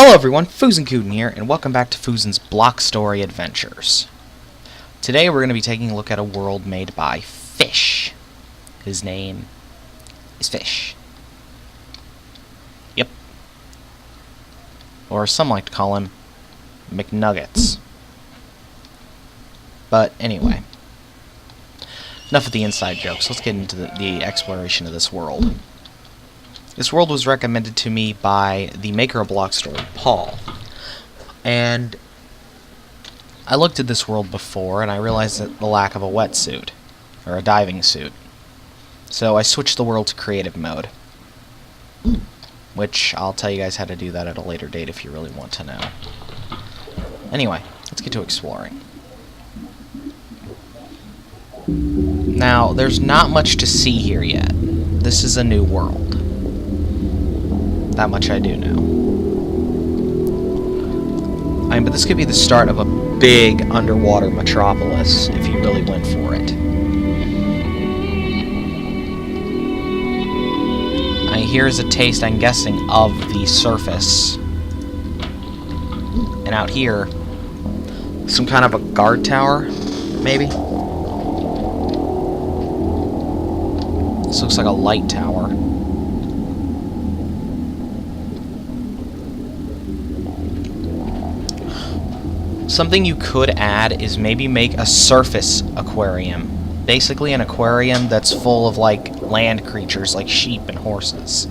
Hello everyone, Fuzens here, and welcome back to Fuzens' Block Story Adventures. Today we're going to be taking a look at a world made by Fish. His name is Fish. Yep. Or some like to call him McNuggets. But anyway, enough of the inside jokes. Let's get into the exploration of this world. This world was recommended to me by the maker of Block Story, Paul. And I looked at this world before, and I realized the lack of a wetsuit, or a diving suit. So I switched the world to creative mode, which I'll tell you guys how to do that at a later date if you really want to know. Anyway, let's get to exploring. Now, there's not much to see here yet. This is a new world. That much I do know. But this could be the start of a big underwater metropolis if you really went for it. Here's a taste, I'm guessing, of the surface. And out here, some kind of a guard tower, maybe? This looks like a light tower. Something you could add is maybe make a surface aquarium. Basically an aquarium that's full of, like, land creatures like sheep and horses.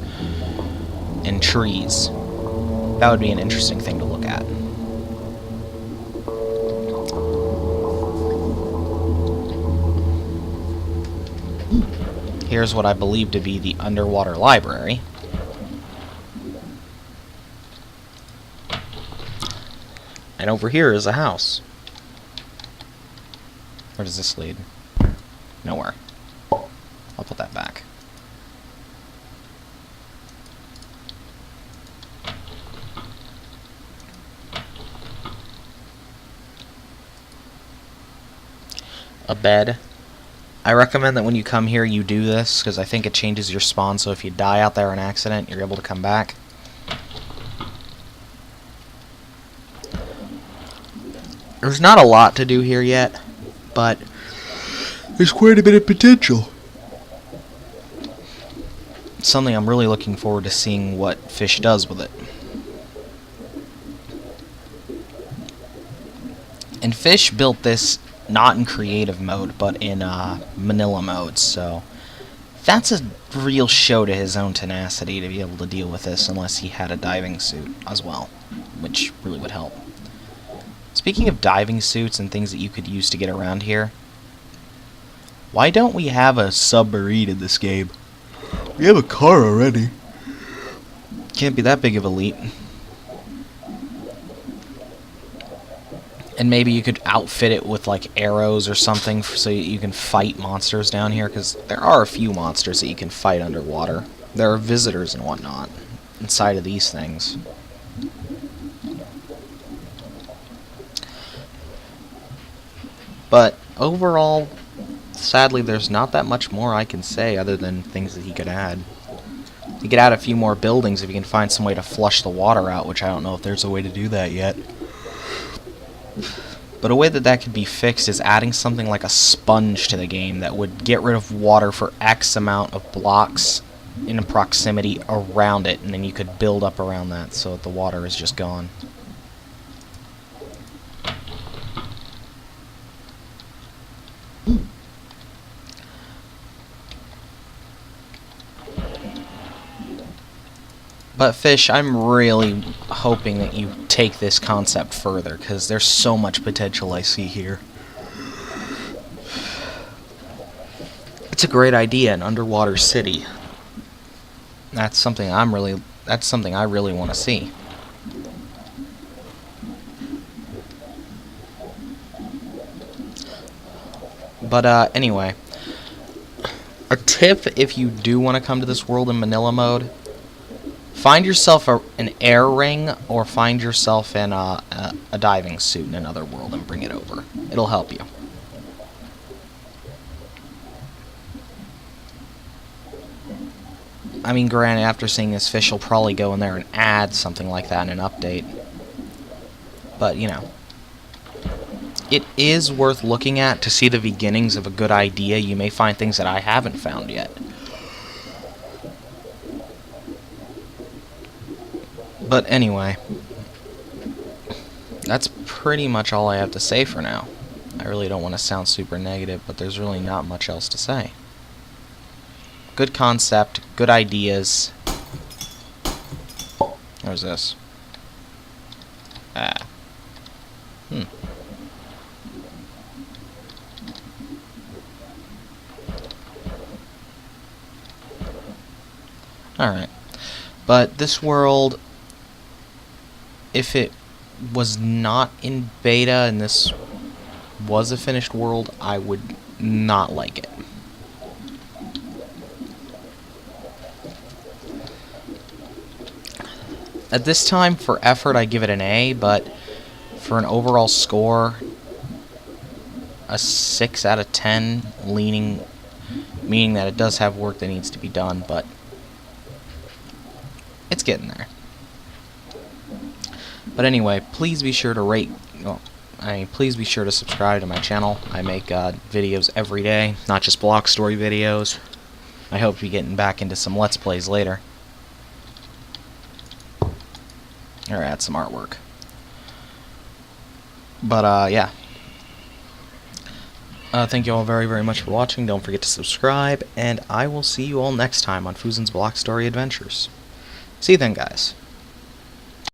And trees. That would be an interesting thing to look at. Here's what I believe to be the underwater library. And over here is a house. Where does this lead? Nowhere. I'll put that back. A bed. I recommend that when you come here you do this, because I think it changes your spawn, so if you die out there in accident, you're able to come back. There's not a lot to do here yet, but there's quite a bit of potential. It's something I'm really looking forward to seeing what Fish does with it. And Fish built this not in creative mode, but in vanilla mode, so that's a real show to his own tenacity to be able to deal with this unless he had a diving suit as well, which really would help. Speaking of diving suits and things that you could use to get around here, why don't we have a submarine in this game? We have a car already. Can't be that big of a leap. And maybe you could outfit it with like arrows or something so you can fight monsters down here, because there are a few monsters that you can fight underwater. There are visitors and whatnot inside of these things. But overall, sadly, there's not that much more I can say other than things that he could add. He could add a few more buildings if he can find some way to flush the water out, which I don't know if there's a way to do that yet. But a way that could be fixed is adding something like a sponge to the game that would get rid of water for X amount of blocks in proximity around it, and then you could build up around that so that the water is just gone. But Fish, I'm really hoping that you take this concept further, because there's so much potential I see here. It's a great idea, an underwater city. That's something I really want to see. But anyway, a tip if you do want to come to this world in vanilla mode: find yourself an air ring, or find yourself in a diving suit in another world and bring it over. It'll help you. I mean, granted, after seeing this, Fish will probably go in there and add something like that in an update. But, you know, it is worth looking at to see the beginnings of a good idea. You may find things that I haven't found yet. But anyway, that's pretty much all I have to say for now. I really don't want to sound super negative, but there's really not much else to say. Good concept, good ideas. Where's this? Alright. But this world, if it was not in beta and this was a finished world, I would not like it. At this time, for effort, I give it an A, but for an overall score, a 6 out of 10, meaning that it does have work that needs to be done, but it's getting there. But anyway, please be sure to please be sure to subscribe to my channel. I make videos every day, not just block story videos. I hope to be getting back into some Let's Plays later. Or add some artwork. But, yeah. Thank you all very, very much for watching. Don't forget to subscribe, and I will see you all next time on Fuzens Block Story Adventures. See you then, guys.